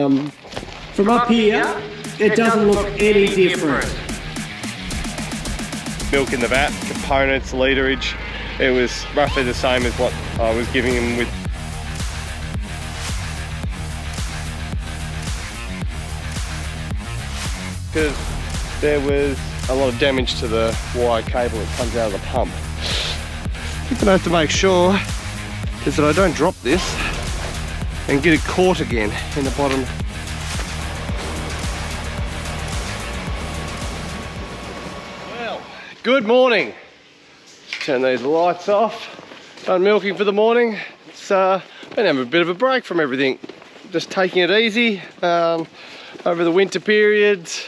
From up here, it doesn't look any different. Milk in the vat, components, literage, it was roughly the same as what I was giving him with. Because there was a lot of damage to the wire cable that comes out of the pump. I'm gonna have to make sure is that I don't drop this and get it caught again in the bottom. Well, good morning. Turn these lights off. Done milking for the morning. It's been having a bit of a break from everything. Just taking it easy over the winter periods.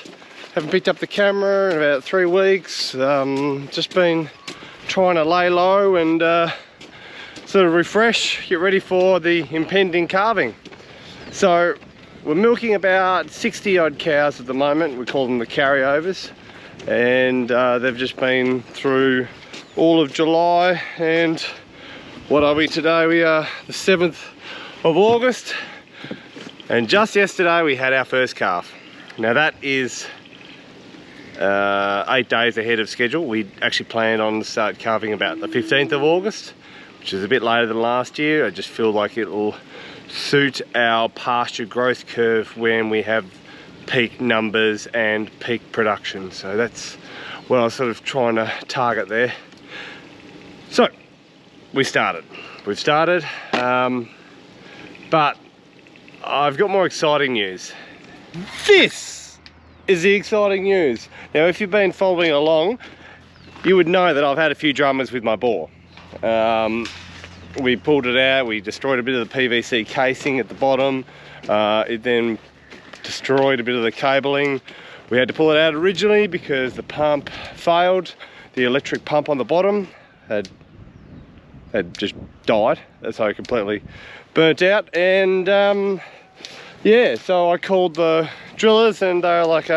Haven't picked up the camera in about 3 weeks. Just been trying to lay low and sort of refresh, get ready for the impending calving. So we're milking about 60 odd cows at the moment. We call them the carryovers, and they've just been through all of July, and what are we today? We are the 7th of August, and just yesterday we had our first calf. Now that is 8 days ahead of schedule. We actually planned on start calving about the 15th of August, which is a bit later than last year. I just feel like it'll suit our pasture growth curve when we have peak numbers and peak production. So that's what I was sort of trying to target there. So we've started, but I've got more exciting news. This is the exciting news. Now, if you've been following along, you would know that I've had a few dramas with my bore. We pulled it out, we destroyed a bit of the PVC casing at the bottom. It then destroyed a bit of the cabling. We had to pull it out originally because the pump failed. The electric pump on the bottom had just died, so completely burnt out. And yeah, so I called the drillers and they were like,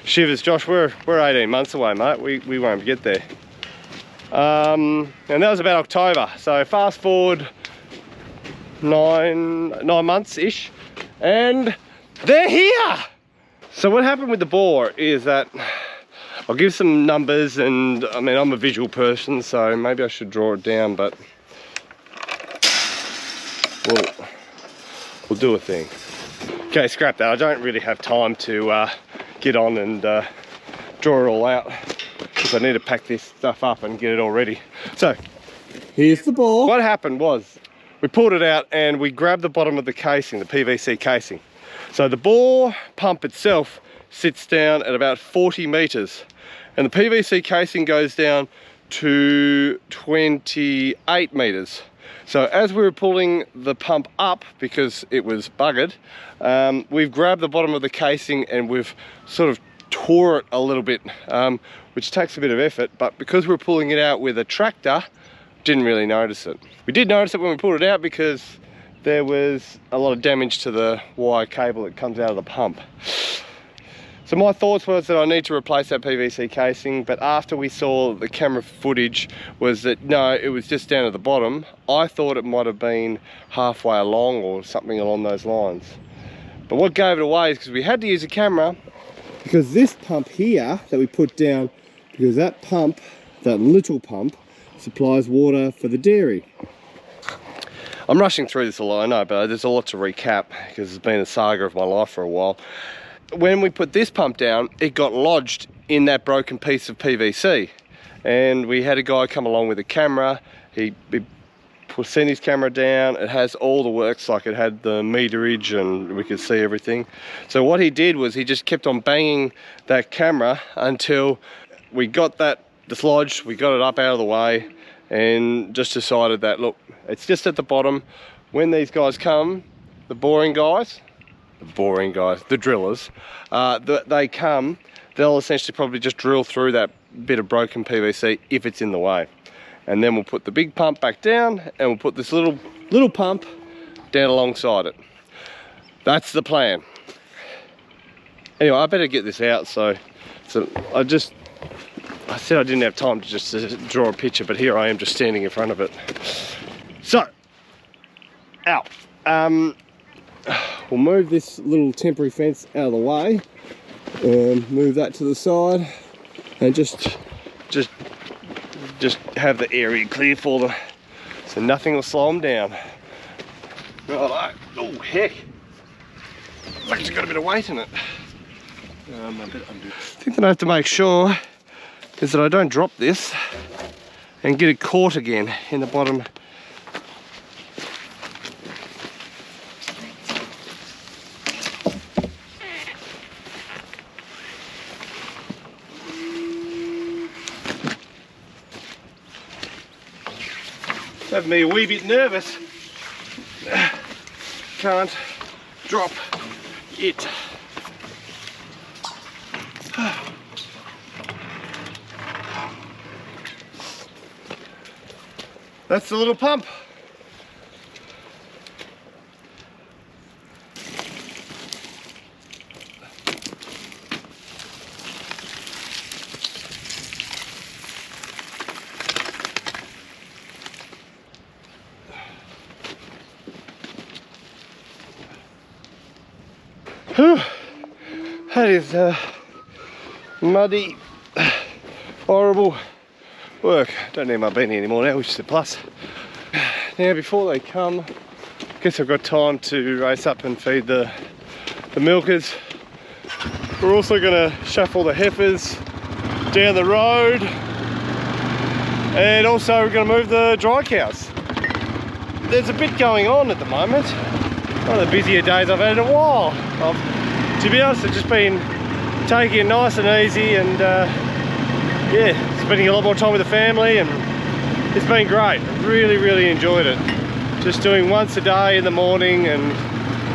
shivers, Josh, we're 18 months away, mate. We won't get there. And that was about October. So fast forward nine months-ish, and they're here. So what happened with the bore is that I'll give some numbers, and I mean, I'm a visual person, so maybe I should draw it down, but we'll do a thing. Okay, scrap that. I don't really have time to get on and draw it all out, because I need to pack this stuff up and get it all ready. So Here's the bore. what happened was we pulled it out and we grabbed the bottom of the casing, the PVC casing. So the bore pump itself sits down at about 40 meters, and the PVC casing goes down to 28 meters. So as we were pulling the pump up, because it was buggered, we've grabbed the bottom of the casing and we've sort of tore it a little bit, which takes a bit of effort, but because we're pulling it out with a tractor, didn't really notice it. We did notice it when we pulled it out because there was a lot of damage to the wire cable that comes out of the pump. So my thoughts was that I need to replace that PVC casing, but after we saw the camera footage was that no, it was just down at the bottom. I thought it might have been halfway along or something along those lines. But what gave it away is because we had to use a camera, because this pump here that we put down, because that pump, that little pump, supplies water for the dairy. I'm rushing through this a lot, I know, but there's a lot to recap because it's been a saga of my life for a while. When we put this pump down, it got lodged in that broken piece of PVC, and we had a guy come along with a camera. He sent his camera down. It has all the works, like it had the meterage and we could see everything. So what he did was he just kept on banging that camera until we got that dislodged, we got it up out of the way, and just decided that, look, it's just at the bottom. When these guys come, the drillers, they come, they'll essentially probably just drill through that bit of broken PVC if it's in the way. And then we'll put the big pump back down and we'll put this little pump down alongside it. That's the plan. Anyway, I better get this out. So I said I didn't have time to just draw a picture, but here I am just standing in front of it. So, we'll move this little temporary fence out of the way, move that to the side, and just have the area clear for them, so nothing will slow them down. Oh heck! It's actually got a bit of weight in it. A bit under. I think that I have to make sure is that I don't drop this and get it caught again in the bottom. Have me a wee bit nervous. Can't drop it. That's the little pump. Whew. That is muddy, horrible work. Don't need my beanie anymore now, which is a plus. Now before they come, I guess I've got time to race up and feed the milkers. We're also going to shuffle the heifers down the road, and also we're going to move the dry cows. There's a bit going on at the moment. One of the busier days I've had in a while. To be honest, I've just been taking it nice and easy, and yeah, spending a lot more time with the family, and it's been great. I've really enjoyed it. Just doing once a day in the morning and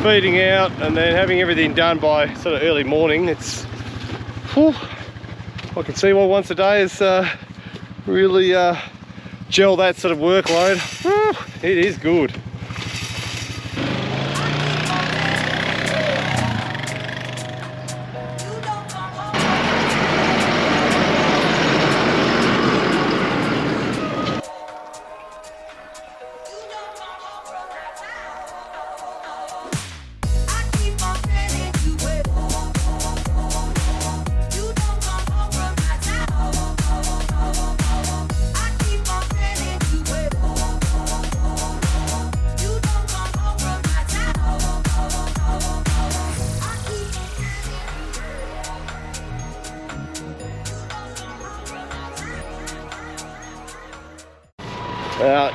feeding out, and then having everything done by sort of early morning. It's, whew, I can see why once a day is really gel that sort of workload. Whew, it is good.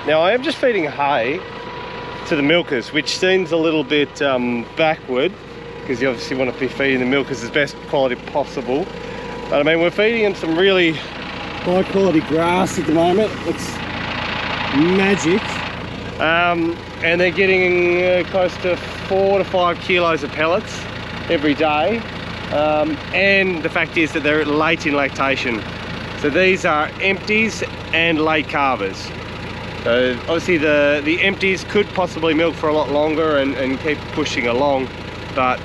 Now I am just feeding hay to the milkers, which seems a little bit backward, because you obviously want to be feeding the milkers as best quality possible. But I mean, we're feeding them some really high quality grass at the moment. It's magic. And they're getting close to 4 to 5 kilos of pellets every day. And the fact is that they're late in lactation. So these are empties and late calvers. So obviously the empties could possibly milk for a lot longer and keep pushing along, but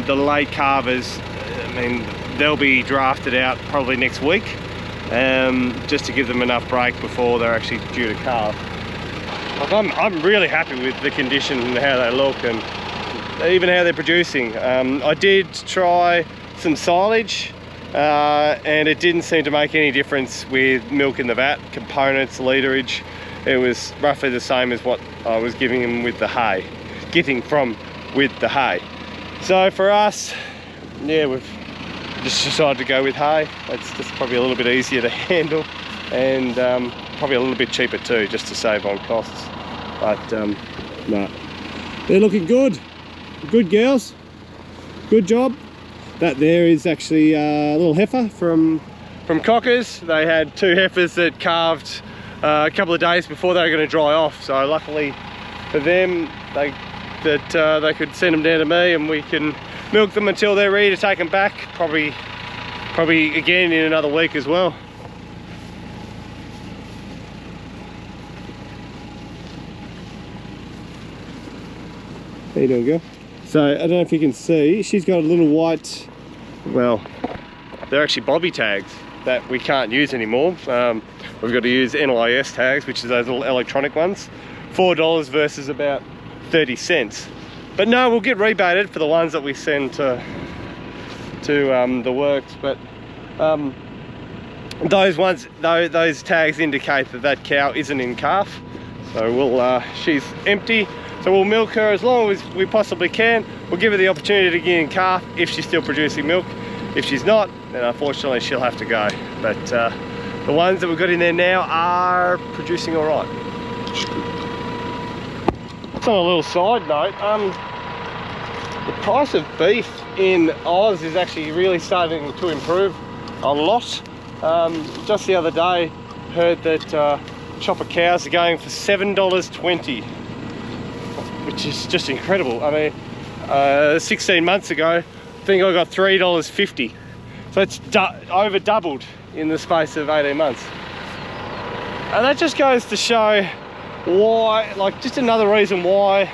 the late calvers, I mean, they'll be drafted out probably next week, just to give them enough break before they're actually due to calve. Like, I'm really happy with the condition and how they look, and even how they're producing. I did try some silage, and it didn't seem to make any difference with milk in the vat, components, literage. It was roughly the same as what I was giving them with the hay, with the hay. So for us, yeah, we've just decided to go with hay. It's just probably a little bit easier to handle, and probably a little bit cheaper too, just to save on costs. But no, they're looking good. Good girls, good job. That there is actually a little heifer from Cockers. They had 2 heifers that calved a couple of days before they were going to dry off, so luckily for them they could send them down to me, and we can milk them until they're ready to take them back, probably again in another week as well. How you doing, girl? So I don't know if you can see, she's got a little white, well, they're actually bobby tags that we can't use anymore. We've got to use NLIS tags, which is those little electronic ones. $4 versus about 30 cents. But no, we'll get rebated for the ones that we send to the works. But those ones, those tags indicate that that cow isn't in calf. So we'll, she's empty. So we'll milk her as long as we possibly can. We'll give her the opportunity to get in calf if she's still producing milk. If she's not, then unfortunately she'll have to go. But the ones that we've got in there now are producing all right. Just on a little side note, the price of beef in Oz is actually really starting to improve a lot. Just the other day, heard that chopper cows are going for $7.20, which is just incredible. I mean, 16 months ago, I think I got $3.50. So it's over doubled in the space of 18 months. And that just goes to show why, like, just another reason why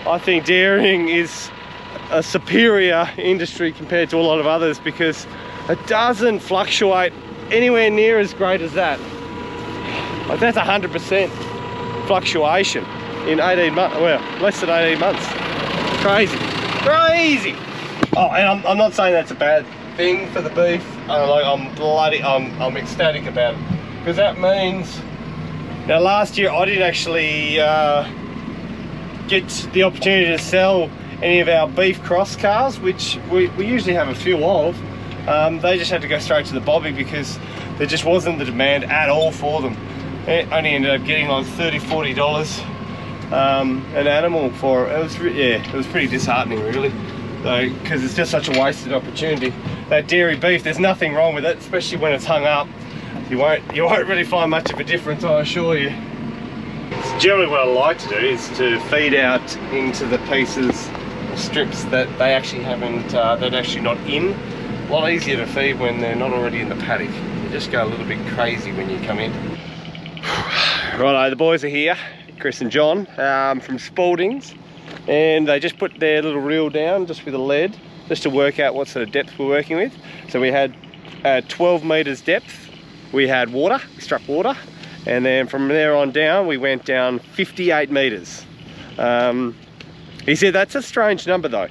I think dairying is a superior industry compared to a lot of others, because it doesn't fluctuate anywhere near as great as that. Like, that's 100% fluctuation in 18 months, well, less than 18 months. Crazy, crazy. Oh, and I'm not saying that's a bad thing for the beef. I'm ecstatic about it, because that means, now last year I didn't actually get the opportunity to sell any of our beef cross cars, which we usually have a few of. They just had to go straight to the bobby because there just wasn't the demand at all for them. It only ended up getting like $30–40 an animal for it. It was pretty disheartening, really, because it's just such a wasted opportunity. That dairy beef, there's nothing wrong with it, especially when it's hung up. You won't really find much of a difference, I assure you. Generally what I like to do is to feed out into the pieces, strips that they actually haven't, they're actually not in. A lot easier to feed when they're not already in the paddock. You just go a little bit crazy when you come in. Righto, the boys are here, Chris and John, from Spalding's, and they just put their little reel down just with a lead, just to work out what sort of depth we're working with. So we had 12 meters depth, we had water, we struck water, and then from there on down, we went down 58 meters. He said that's a strange number though,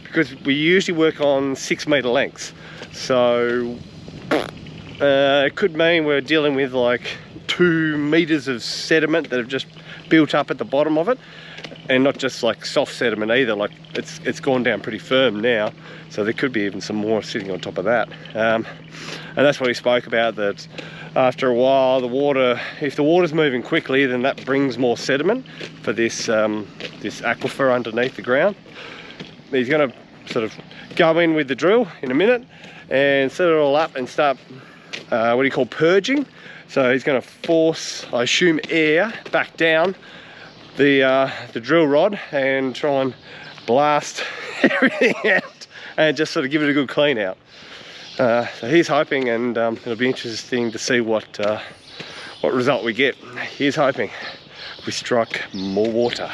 because we usually work on 6 meter lengths. So it could mean we're dealing with like 2 meters of sediment that have just built up at the bottom of it, and not just like soft sediment either. Like it's gone down pretty firm now, so there could be even some more sitting on top of that. And that's what he spoke about, that after a while the water, if the water's moving quickly, then that brings more sediment for this this aquifer underneath the ground. He's going to sort of go in with the drill in a minute and set it all up and start what do you call purging. So he's going to force, I assume, air back down the drill rod and try and blast everything out and just sort of give it a good clean out. So he's hoping, and it'll be interesting to see what result we get. He's hoping we struck more water.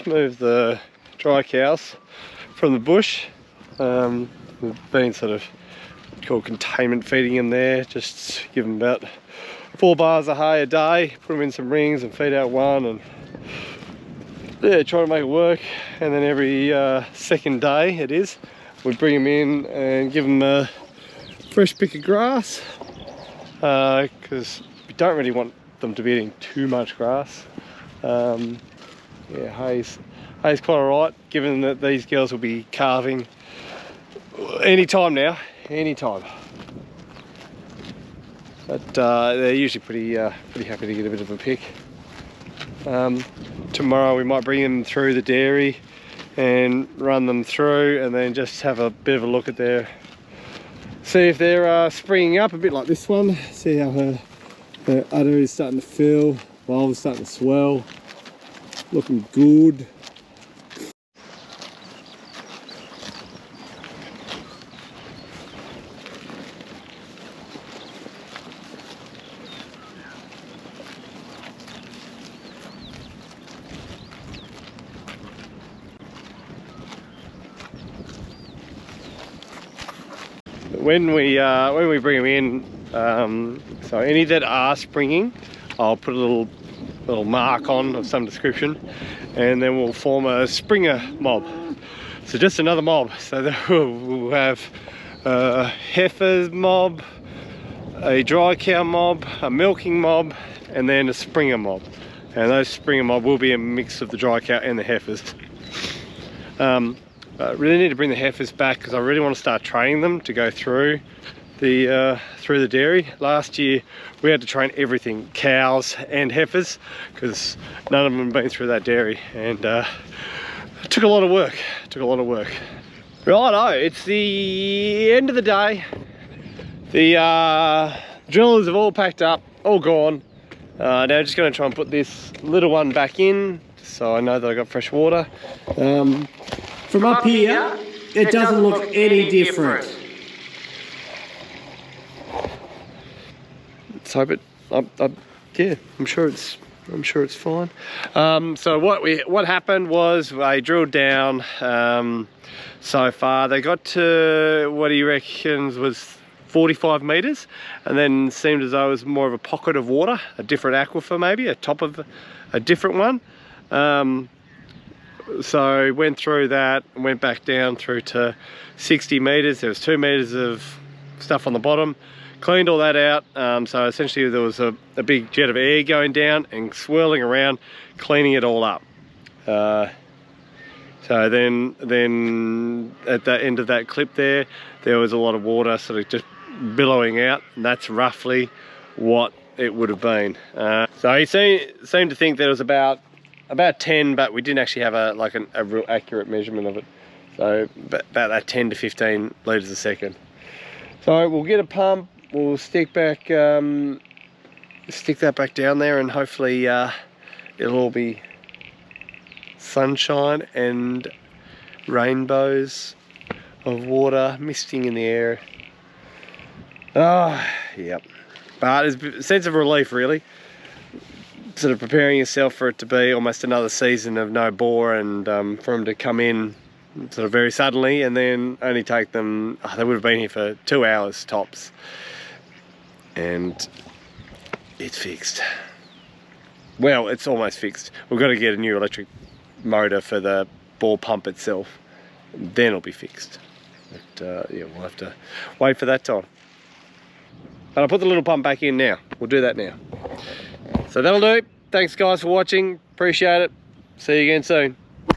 just moved the dry cows from the bush. We've been sort of called containment feeding them there, just give them about 4 bars of hay a day, put them in some rings and feed out one, and yeah, try to make it work. And then every second day we bring them in and give them a fresh pick of grass, because we don't really want them to be eating too much grass. Yeah, hay's quite alright, given that these girls will be calving anytime now, anytime. But they're usually pretty happy to get a bit of a pick. Tomorrow we might bring them through the dairy and run them through, and then just have a bit of a look at see if they're springing up a bit like this one. See how her udder is starting to fill, valve's starting to swell, looking good. When we bring them in, so any that are springing, I'll put a little mark on of some description, and then we'll form a springer mob. So just another mob. So we'll have a heifer mob, a dry cow mob, a milking mob, and then a springer mob. And those springer mob will be a mix of the dry cow and the heifers. I really need to bring the heifers back because I really want to start training them to go through the dairy. Last year we had to train everything, cows and heifers, because none of them had been through that dairy, and it took a lot of work. Righto, it's the end of the day. The drillers have all packed up, all gone. Now I'm just going to try and put this little one back in, so I know that I got fresh water. From up here, it doesn't look any different. Let's hope it. Yeah, I'm sure it's fine. So what happened was I drilled down. So far they got to what he reckons was 45 meters, and then seemed as though it was more of a pocket of water, a different aquifer maybe, a top of a different one. So went through that and went back down through to 60 meters. There was 2 meters of stuff on the bottom, cleaned all that out. So essentially there was a big jet of air going down and swirling around, cleaning it all up. So then at the end of that clip there was a lot of water sort of just billowing out, and that's roughly what it would have been. So he seemed to think that it was about 10, but we didn't actually have a real accurate measurement of it. So about that 10 to 15 litres a second. So we'll get a pump, we'll stick that back down there, and hopefully it'll all be sunshine and rainbows of water misting in the air. Yep. But it's a sense of relief, really. Sort of preparing yourself for it to be almost another season of no boar, and for them to come in sort of very suddenly and then only take them, they would have been here for 2 hours tops, and it's fixed. Well, it's almost fixed. We've got to get a new electric motor for the bore pump itself, then it'll be fixed. But yeah, we'll have to wait for that time. But I'll put the little pump back in now. We'll do that now. So that'll do. Thanks guys for watching, appreciate it. See you again soon.